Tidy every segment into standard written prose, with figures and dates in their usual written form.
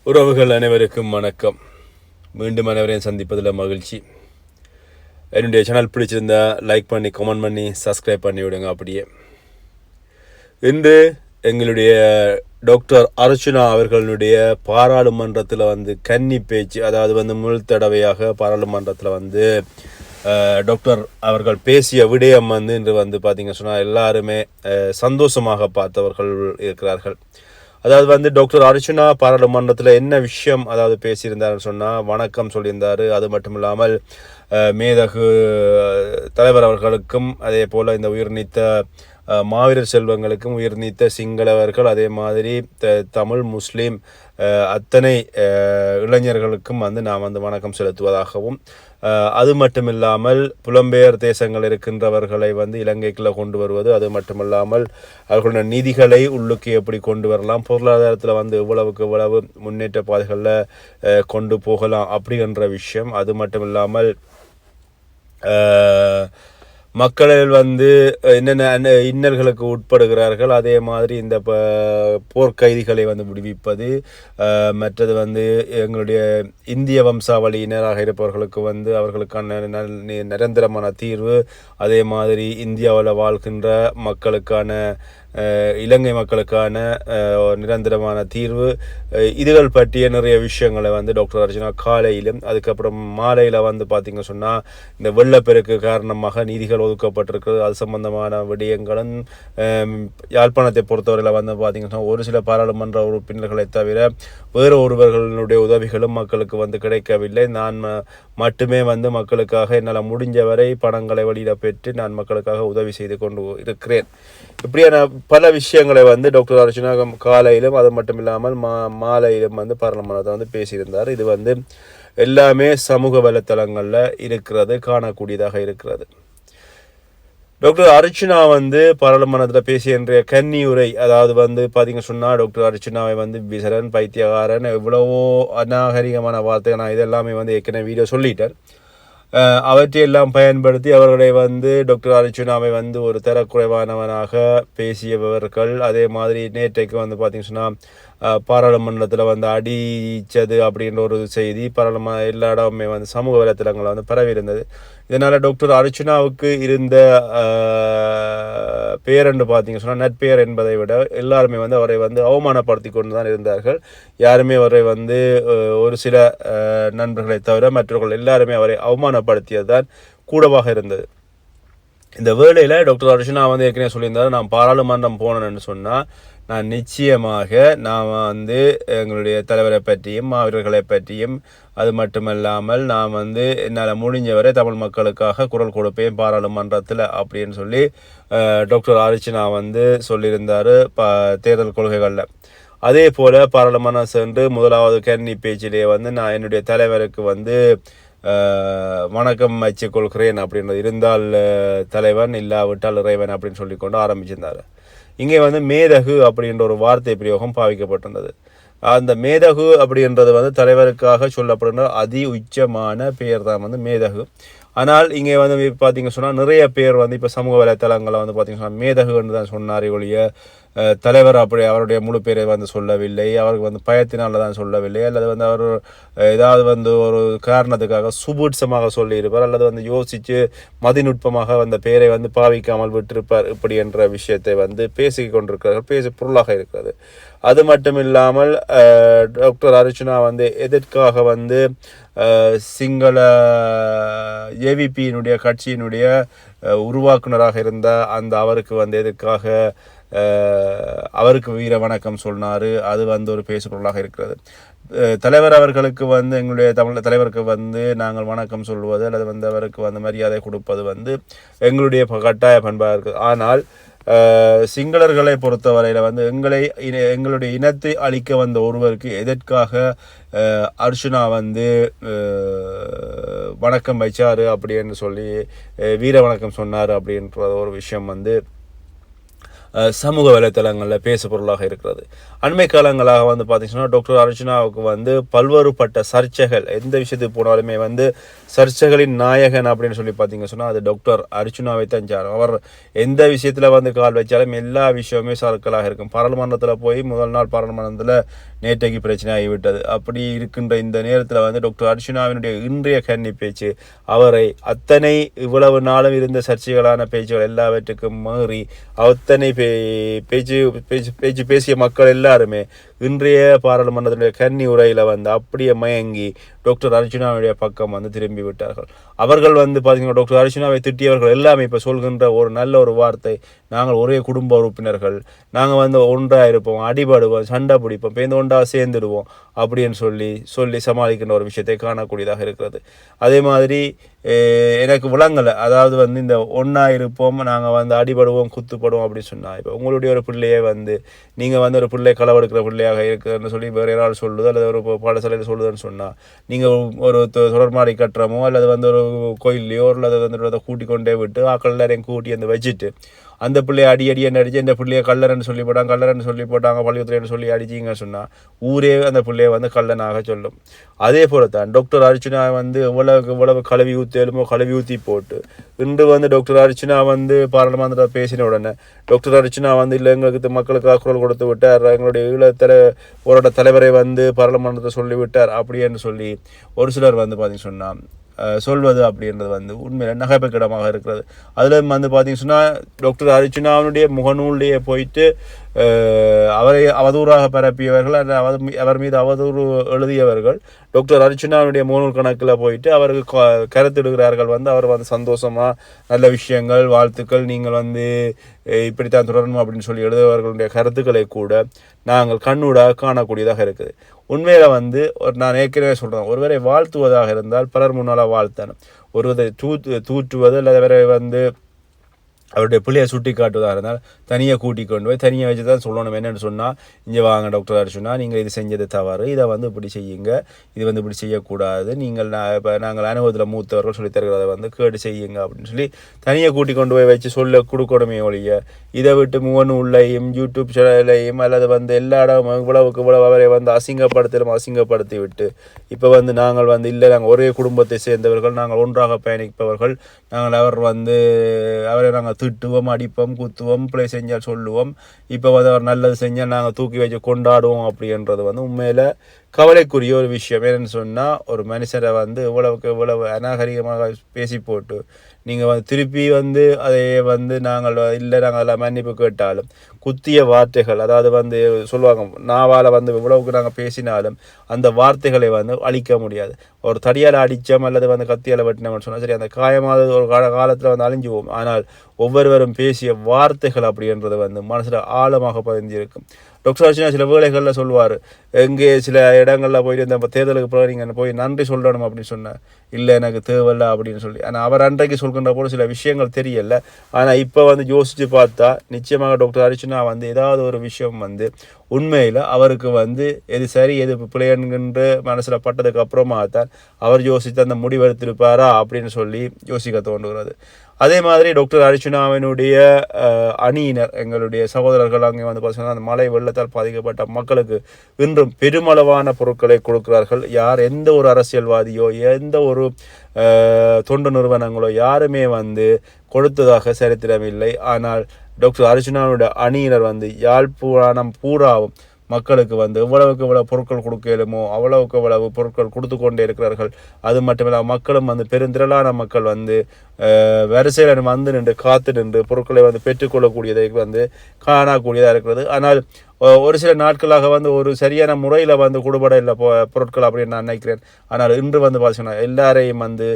உறவுகள் அனைவருக்கும் வணக்கம். மீண்டும் அனைவரையும் சந்திப்பதில் மகிழ்ச்சி. என்னுடைய சேனல் பிடிச்சிருந்தா லைக் பண்ணி, கமெண்ட் பண்ணி, சப்ஸ்கிரைப் பண்ணி விடுங்க. அப்படியே இன்று எங்களுடைய டாக்டர் அர்ச்சுனா அவர்களுடைய பாராளுமன்றத்தில் கன்னி பேச்சு, அதாவது முதல் தடவையாக பாராளுமன்றத்தில் டாக்டர் அவர்கள் பேசிய விடயம் இன்று பார்த்தீங்க சொன்னால் எல்லாருமே சந்தோஷமாக பார்த்தவர்கள் இருக்கிறார்கள். அதாவது டாக்டர் அர்ச்சுனா பாராளுமன்றத்தில் என்ன விஷயம் பேசியிருந்தாருன்னு சொன்னால் வணக்கம் சொல்லியிருந்தார். அது மட்டும் இல்லாமல் மேதகு தலைவர் அவர்களுக்கும் அதே போல் இந்த உயிர்நீத்த மாவீரர் செல்வங்களுக்கும் உயிர்நீத்த சிங்களவர்கள் அதே மாதிரி தமிழ் முஸ்லீம் அத்தனை இளைஞர்களுக்கும் நாம் வணக்கம் செலுத்துவதாகவும், அது மட்டுமில்லாமல் புலம்பெயர் தேசங்கள் இருக்கின்றவர்களை இலங்கைக்குள்ளே கொண்டு வருவது, அது மட்டுமில்லாமல் அவர்களுடைய நிதிகளை உள்ளுக்கு எப்படி கொண்டு வரலாம், பொருளாதாரத்தில் எவ்வளவுக்கு எவ்வளவு முன்னேற்ற பாதைகளில் கொண்டு போகலாம் அப்படின்ற விஷயம், அது மட்டுமில்லாமல் மக்களில் என்னென்ன இன்னல்களுக்கு உட்படுகிறார்கள், அதே மாதிரி இந்த போர்க்கைதிகளை விடுவிப்பது, மற்றது எங்களுடைய இந்திய வம்சாவளியினராக இருப்பவர்களுக்கு அவர்களுக்கான நிரந்தரமான தீர்வு, அதே மாதிரி இந்தியாவில் வாழ்கின்ற மக்களுக்கான இலங்கை மக்களுக்கான நிரந்தரமான தீர்வு, இதுகள் பற்றிய நிறைய விஷயங்களை டாக்டர் அர்ச்சுனா காலையிலும் அதுக்கப்புறம் மாலையில் பார்த்திங்க சொன்னால் இந்த வெள்ளப்பெருக்கு காரணமாக நீதிகள் ஒதுக்கப்பட்டிருக்கிறது, அது சம்பந்தமான விடயங்களும் யாழ்ப்பாணத்தை பொறுத்தவரையில் பார்த்திங்க சொன்னால் ஒரு சில பாராளுமன்ற உறுப்பினர்களை தவிர வேறு ஒருவர்களுடைய உதவிகளும் மக்களுக்கு கிடைக்கவில்லை. நான் மட்டுமே மக்களுக்காக என்னால் முடிஞ்சவரை பணங்களை வெளியிட பெற்று நான் மக்களுக்காக உதவி செய்து கொண்டு இருக்கிறேன். இப்படியான பல விஷயங்களை டாக்டர் அர்ச்சுனா காலையிலும் அது மட்டும் இல்லாமல் மாலையிலும் பாராளுமன்றத்தை பேசியிருந்தார். இது எல்லாமே சமூக வலைத்தளங்களில் இருக்கிறது, காணக்கூடியதாக இருக்கிறது. டாக்டர் அர்ச்சுனா பாராளுமன்றத்தில் பேசிய இன்றைய கன்னியுரை, அதாவது பார்த்தீங்க சொன்னால் டாக்டர் அர்ச்சுனாவை விசரன், பைத்தியகாரன், எவ்வளவோ அநாகரிகமான வார்த்தைகள் நான் இதெல்லாமே ஏற்கனவே வீடியோ சொல்லிட்டேன். அவற்றையெல்லாம் பயன்படுத்தி அவர்களை டாக்டர் அர்ச்சுனாவை ஒரு தரக்குறைவானவனாக பேசியவர்கள். அதே மாதிரி நேற்றைக்கு பார்த்தீங்கன்னு சொன்னால் பாராளுமன்றத்தில் அடித்தது அப்படின்ற ஒரு செய்தி எல்லா இடமே சமூக வலைத்தளங்களில் பரவி இருந்தது. இதனால் டாக்டர் அர்ச்சுனாவுக்கு இருந்த பேரென்று பார்த்தீங்க சொன்னால் நட்பெயர் என்பதை விட எல்லாருமே அவரை அவமானப்படுத்தி கொண்டு தான் இருந்தார்கள். யாருமே அவரை ஒரு சில நண்பர்களை தவிர மற்றவர்கள் எல்லாருமே அவரை அவமானப்படுத்தியது தான் கூடவாக இருந்தது. இந்த வேளையில் டாக்டர் அர்ச்சுனா ஏற்கனவே சொல்லியிருந்தார், நான் பாராளுமன்றம் போனேன்னு சொன்னால் நான் நிச்சயமாக எங்களுடைய தலைவரை பற்றியும் மாவீரர்களை பற்றியும், அது மட்டுமல்லாமல் நான் என்னால் முடிஞ்சவரை தமிழ் மக்களுக்காக குரல் கொடுப்பேன் பாராளுமன்றத்தில் அப்படின்னு சொல்லி டாக்டர் அர்ச்சுனா சொல்லியிருந்தார் தேர்தல் கொள்கைகளில். அதே போல் பாராளுமன்றம் சென்று முதலாவது கன்னி பேச்சிலே நான் என்னுடைய தலைவருக்கு வணக்கம் வச்சுக் கொள்கிறேன் அப்படின்றது, இருந்தால் தலைவன் இல்லாவிட்டால் இறைவன் அப்படின்னு சொல்லி கொண்டு ஆரம்பிச்சிருந்தார். இங்கே மேதகு அப்படின்ற ஒரு வார்த்தை பிரயோகம் பாவிக்கப்பட்டிருந்தது. அந்த மேதகு அப்படின்றது தலைவருக்காக சொல்லப்படுகிற அதி உச்சமான பெயர் தான் மேதகு. ஆனால் இங்கே பார்த்தீங்க சொன்னால் நிறைய பேர் இப்போ சமூக வலைத்தளங்களை பார்த்தீங்க சொன்னால் மேதகுன்னு தான் சொன்னார் ஒழிய தலைவர் அப்படி அவருடைய முழு பேரை சொல்லவில்லை. அவருக்கு பயத்தினால தான் சொல்லவில்லை, அல்லது அவர் ஏதாவது ஒரு காரணத்துக்காக சுபூட்சமாக சொல்லியிருப்பார், அல்லது யோசித்து மதிநுட்பமாக பெயரை பாவிக்காமல் விட்டிருப்பார். இப்படி என்ற விஷயத்தை பேசி கொண்டிருக்கிறார்கள், பேசி பொருளாக இருக்கிறது. அது மட்டும் இல்லாமல் டாக்டர் அர்ச்சுனா எதற்காக சிங்கள ஏவிபியினுடைய கட்சியினுடைய உருவாக்குனராக இருந்த அந்த அவருக்கு எதற்காக அவருக்கு வீர வணக்கம் சொன்னார், அது ஒரு பேசுபொருளாக இருக்கிறது. தலைவர் அவர்களுக்கு எங்களுடைய தமிழ் தலைவருக்கு நாங்கள் வணக்கம் சொல்வது அல்லது அவருக்கு மரியாதை கொடுப்பது எங்களுடைய கட்டாய பண்பாக இருக்குது. ஆனால் சிங்களர்களை பொறுத்தவரையில் எங்களுடைய இனத்தை அழிக்க வந்த ஒருவருக்கு எதற்காக அர்ச்சுனா வணக்கம் வைச்சாரு அப்படின்னு சொல்லி வீர வணக்கம் சொன்னார் அப்படின்ற ஒரு விஷயம் சமூக வலைத்தளங்களில் பேசு பொருளாக இருக்கிறது. அண்மை காலங்களாக வந்து பார்த்தீங்கன்னா டாக்டர் அர்ச்சுனாவுக்கு வந்து பல்வேறுபட்ட சர்ச்சைகள், எந்த விஷயத்துக்கு போனாலுமே வந்து சர்ச்சைகளின் நாயகன் அப்படின்னு சொல்லி பார்த்தீங்க சொன்னால் அது டாக்டர் அர்ச்சுனாவை தான் சாரும். அவர் எந்த விஷயத்தில் வந்து கால் வச்சாலும் எல்லா விஷயமுமே சர்க்கலாக இருக்கும். பாராளுமன்றத்தில் போய் முதல் நாள் பாராளுமன்றத்தில் நேற்றைக்கு பிரச்சனை ஆகிவிட்டது. அப்படி இருக்கின்ற இந்த நேரத்தில் வந்து டாக்டர் அர்ச்சுனாவினுடைய இன்றைய கன்னி பேச்சு அவரை அத்தனை இவ்வளவு நாளும் இருந்த சர்ச்சைகளான பேச்சுகள் எல்லாவற்றுக்கும் மீறி அத்தனை பேச்சு பேச்சு பேச்சு பேசிய மக்கள் எல்லாருமே இன்றைய பாராளுமன்றத்தினுடைய கன்னி உரையில் வந்து அப்படியே மயங்கி டாக்டர் அர்ச்சுனாவுடைய பக்கம் வந்து திரும்பி விட்டார்கள். அவர்கள் வந்து பார்த்தீங்கன்னா டாக்டர் அர்ச்சுனாவை திட்டியவர்கள் எல்லாமே இப்போ சொல்கின்ற ஒரு நல்ல ஒரு வார்த்தை, நாங்கள் ஒரே குடும்ப உறுப்பினர்கள், நாங்கள் வந்து ஒன்றாக இருப்போம், அடிபடுவோம், சண்டை பிடிப்போம், பேருந்து ஒன்றாக சேர்ந்துடுவோம் அப்படின்னு சொல்லி சமாளிக்கின்ற ஒரு விஷயத்தை காணக்கூடியதாக இருக்கிறது. அதே மாதிரி எனக்கு விளங்கலை, அதாவது வந்து இந்த ஒன்றா இருப்போம், நாங்கள் வந்து அடிபடுவோம், குத்துப்படுவோம் அப்படின்னு சொன்னால் இப்போ உங்களுடைய ஒரு பிள்ளையை வந்து நீங்கள் வந்து ஒரு பிள்ளை களவெடுக்கிற பிள்ளையாக இருக்குதுன்னு சொல்லி வேறு யாராவது சொல்லுது அல்லது ஒரு பாடசாலையில் சொல்லுதுன்னு சொன்னால் நீங்கள் ஒரு தொடர்மாடி கட்டுறமோ அல்லது வந்து ஒரு கோயில்லையோ அல்லது வந்து கூட்டி கொண்டே விட்டு ஆக்கள் எல்லாரையும் கூட்டி வந்து வச்சுட்டு அந்த பிள்ளையை அடின்னு அடிச்சு இந்த பிள்ளையை கல்லறன்னு சொல்லி போட்டாங்க பள்ளியத்துறைன்னு சொல்லி அடிச்சிங்கன்னு சொன்னால் ஊரே அந்த பிள்ளையை வந்து கல்லனாக சொல்லும். அதே போல தான் டாக்டர் அர்ச்சுனா வந்து இவ்வளவு கழுவி ஊற்றி போட்டு இன்று வந்து டாக்டர் அர்ச்சுனா வந்து பாராளுமன்றத்தில் பேசின உடனே டாக்டர் அர்ச்சுனா வந்து இல்லை எங்களுக்கு மக்களுக்காக குரல் கொடுத்து விட்டார், எங்களுடைய போராட்ட தலைவரை வந்து பாராளுமன்றத்தை சொல்லிவிட்டார் அப்படின்னு சொல்லி ஒரு சிலர் வந்து பார்த்தீங்கன்னு சொன்னால் சொல்வது அப்படின்றது வந்து உண்மையில நகைப்புக்கிடமாக இருக்கிறது. அதில் வந்து பார்த்தீங்கன்னு சொன்னால் டாக்டர் அர்ச்சுனாவுடைய முகநூல்லையே போயிட்டு அவரை அவதூறாக பரப்பியவர்கள் அல்லது அவர் மீது அவதூறு எழுதியவர்கள் டாக்டர் அர்ச்சுனாவுடைய முகநூல் கணக்கில் போயிட்டு அவருக்கு கருத்திடுகிறார்கள். வந்து அவர் வந்து சந்தோஷமாக நல்ல விஷயங்கள், வாழ்த்துக்கள், நீங்கள் வந்து இப்படித்தான் தொடரணும் அப்படின்னு சொல்லி எழுதுபவர்களுடைய கருத்துக்களை கூட நாங்கள் கண்ணூடாக காணக்கூடியதாக இருக்குது. உண்மையில வந்து நான் ஏற்கனவே சொல்கிறேன், ஒருவரை வாழ்த்துவதாக இருந்தால் பலர் முன்னால் வாழ்த்தணும். ஒருவரை தூற்றுவது அல்லது வந்து அவருடைய பிள்ளையை சுட்டி காட்டுவதாக இருந்தால் தனியாக கூட்டிக் கொண்டு போய் தனியாக வச்சு தான் சொல்லணும். என்னென்னு சொன்னால், இங்கே வாங்க டாக்டர் அர்ச்சுனா, நீங்கள் இது செஞ்சது தவறு, இதை வந்து இப்படி செய்யுங்க, இது வந்து இப்படி செய்யக்கூடாது, நீங்கள் இப்போ நாங்கள் அனுபவத்தில் மூத்தவர்கள் சொல்லித் தருகிறத வந்து கேட்டு செய்யுங்க அப்படின்னு சொல்லி தனியாக கூட்டிக் கொண்டு போய் வச்சு சொல்ல கொடுக்கணுமே ஒழிய இதை விட்டு முகநூல்லையும் யூடியூப் சேனலையும் அல்லது வந்து எல்லா இடமும் இவ்வளவு அவரை வந்து அசிங்கப்படுத்தி விட்டு இப்போ வந்து நாங்கள் வந்து இல்லை, நாங்கள் ஒரே குடும்பத்தை சேர்ந்தவர்கள், நாங்கள் ஒன்றாக பயணிப்பவர்கள், அவர் வந்து அவரை நாங்கள் திட்டுவோம், அடிப்போம், குத்துவோம், பிள்ளை செஞ்சால் சொல்லுவோம், இப்போ வந்து அவர் நல்லது செஞ்சால் நாங்கள் தூக்கி வச்சு கொண்டாடுவோம் அப்படின்றது வந்து உண்மையில் கவலைக்குரிய ஒரு விஷயம். என்னென்னு சொன்னால், ஒரு மனுஷரை வந்து இவ்வளவு அநாகரிகமாக பேசி போட்டு நீங்கள் வந்து திருப்பி வந்து அதை வந்து நாங்கள் அதில் மன்னிப்பு கேட்டாலும் குத்திய வார்த்தைகள், அதாவது வந்து சொல்லுவாங்க, நாவால் வந்து இவ்வளவுக்கு நாங்கள் பேசினாலும் அந்த வார்த்தைகளை வந்து அழிக்க முடியாது. ஒரு தடியால் அடித்தோம் அல்லது வந்து கத்தியால் வெட்டினோம்னு சொன்னால் சரி, அந்த காயமாவது ஒரு காலத்தில் வந்து அழிஞ்சுவோம். ஆனால் ஒவ்வொருவரும் பேசிய வார்த்தைகள் அப்படின்றது வந்து மனசில் ஆழமாக பதிஞ்சிருக்கும். டாக்டர் அர்ச்சுனா சில வேளைகளில் சொல்லுவார், எங்கே சில இடங்களில் போயிட்டு இந்த தேர்தலுக்கு பிறகு நீங்கள் போய் நன்றி சொல்லணும் அப்படின்னு சொன்னேன், இல்லை எனக்கு தேவையில்லை அப்படின்னு சொல்லி. ஆனால் அவர் அன்றைக்கு சொல்கின்ற போது சில விஷயங்கள் தெரியல. ஆனால் இப்போ வந்து யோசித்து பார்த்தா நிச்சயமாக டாக்டர் அர்ச்சுனா வந்து ஏதாவது ஒரு விஷயம் வந்து உண்மையில் அவருக்கு வந்து எது சரி எது பிள்ளைங்கின்ற மனசில் பட்டதுக்கு அப்புறமா தான் அவர் யோசித்து அந்த முடிவெடுத்திருப்பாரா அப்படின்னு சொல்லி யோசிக்க தோன்றுகிறது. அதே மாதிரி டாக்டர் அர்ச்சுனாவினுடைய அணியினர், எங்களுடைய சகோதரர்கள் அங்கே வந்து பார்த்தீங்கன்னா அந்த மழை வெள்ளத்தால் பாதிக்கப்பட்ட மக்களுக்கு இன்றும் பெருமளவான பொருட்களை கொடுக்கிறார்கள். எந்த ஒரு அரசியல்வாதியோ எந்த ஒரு தொண்டு நிறுவனங்களோ யாருமே வந்து கொடுத்ததாக சரித்திரமில்லை. ஆனால் டாக்டர் அர்ச்சுனாவுடைய அணியினர் வந்து யாழ்ப்பாணம் பூராவும் மக்களுக்கு வந்து எவ்வளவு பொருட்கள் கொடுக்க இயலுமோ அவ்வளவு பொருட்கள் கொடுத்து கொண்டே இருக்கிறார்கள். அது மட்டுமில்லாமல் மக்களும் வந்து பெருந்திரளான மக்கள் வந்து வரிசையில் வந்து நின்று காத்து நின்று பொருட்களை வந்து பெற்றுக்கொள்ளக்கூடியதை வந்து காணக்கூடியதாக இருக்கிறது. ஆனால் ஒரு சில நாட்களாக வந்து ஒரு சரியான முறையில் வந்து கொடுபட இல்லை பொருட்கள் அப்படின்னு நான் நினைக்கிறேன். ஆனால் இன்று வந்து பார்த்தீங்கன்னா எல்லாரையும் வந்து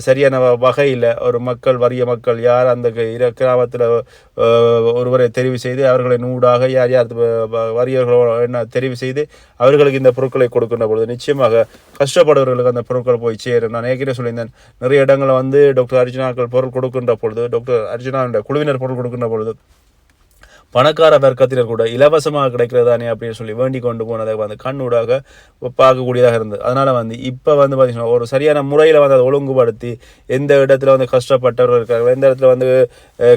சரியான வகையில் ஒரு வறிய மக்கள் யார் அந்த கிராமத்தில் ஒருவரை தெரிவு செய்து அவர்களை நூடாக யார் வறியவர்களோ என்ன தெரிவு செய்து அவர்களுக்கு இந்த பொருட்களை கொடுக்கின்ற பொழுது நிச்சயமாக கஷ்டப்படுறவர்களுக்கு அந்த பொருட்கள் போய் சேரும். நான் ஏற்கனவே சொல்லியிருந்தேன், நிறைய இடங்களில் வந்து டாக்டர் அர்ச்சுனாக்கள் பொருள் கொடுக்கின்ற பொழுது, டாக்டர் அர்ச்சுனாவுடைய குழுவினர் பொருள் கொடுக்கின்ற பொழுது பணக்கார வர்க்கத்தினர் கூட இலவசமாக கிடைக்கிறதானே அப்படின்னு சொல்லி வேண்டி கொண்டு போனதை வந்து கண்ணூடாக பார்க்கக்கூடியதாக இருந்தது. அதனால் வந்து இப்போ வந்து பார்த்திங்கன்னா ஒரு சரியான முறையில் வந்து அதை ஒழுங்குபடுத்தி எந்த இடத்துல வந்து கஷ்டப்பட்டவர்கள் இருக்கிறார்கள், எந்த இடத்துல வந்து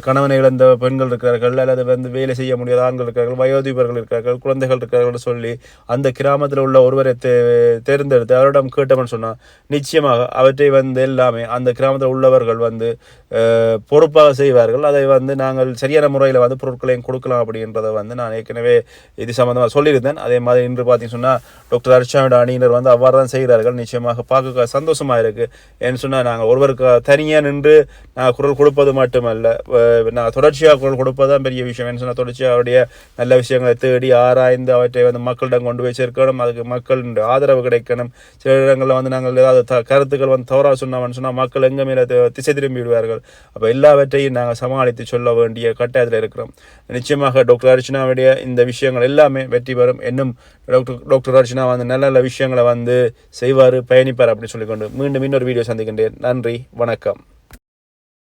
கணவனை இழந்த பெண்கள் இருக்கிறார்கள், அல்லது வந்து வேலை செய்ய முடியாத ஆண்கள் இருக்கிறார்கள், வயோதிபர்கள் இருக்கிறார்கள், குழந்தைகள் இருக்கிறார்கள் சொல்லி அந்த கிராமத்தில் உள்ள ஒருவரை தேர்ந்தெடுத்து அவரிடம் கேட்டோம்னு சொன்னால் நிச்சயமாக அவற்றை வந்து எல்லாமே அந்த கிராமத்தில் உள்ளவர்கள் வந்து பொறுப்பாக செய்வார்கள். அதை வந்து நாங்கள் சரியான முறையில் வந்து பொருட்களையும் கொடுக்கலாம் அப்படின்றத வந்து நான் ஏற்கனவே இது சம்மந்தமாக சொல்லியிருந்தேன். அதே மாதிரி இன்று பார்த்தீங்கன்னு சொன்னால் டாக்டர் அர்ச்சனாவோட அணியினர் வந்து அவ்வாறு தான் செய்கிறார்கள். நிச்சயமாக பார்க்க சந்தோஷமாக இருக்குது. ஏன்னு சொன்னால் நாங்கள் ஒருவருக்கு தனியாக நின்று நாங்கள் குரல் கொடுப்பது மட்டுமல்ல, நாங்கள் தொடர்ச்சியாக குரல் கொடுப்பது தான் பெரிய விஷயம். ஏன்னு சொன்னால் தொடர்ச்சியாக அவருடைய நல்ல விஷயங்களை தேடி ஆராய்ந்து அவற்றை வந்து மக்களிடம் கொண்டு போய் சேர்க்கணும், அதுக்கு மக்களின் ஆதரவு கிடைக்கணும். சில இடங்களில் வந்து நாங்கள் ஏதாவது கருத்துக்கள் வந்து தவறாக சொன்னோம்னு சொன்னால் மக்கள் எங்கே மேலே திசை திரும்பி விடுவார்கள். அப்போ எல்லாவற்றையும் நாங்கள் சமாளித்து சொல்ல வேண்டிய கட்டாயத்தில் இருக்கிறோம். நிச்சயமாக டாக்டர் அர்ச்சனாவுடைய இந்த விஷயங்கள் எல்லாமே வெற்றி பெறும். இன்னும் டாக்டர் அர்ச்சனா வந்து நல்ல நல்ல விஷயங்களை வந்து செய்வார், பயணிப்பார் அப்படின்னு சொல்லிக்கொண்டு மீண்டும் இன்னொரு வீடியோ சந்திக்கின்றேன். நன்றி, வணக்கம்.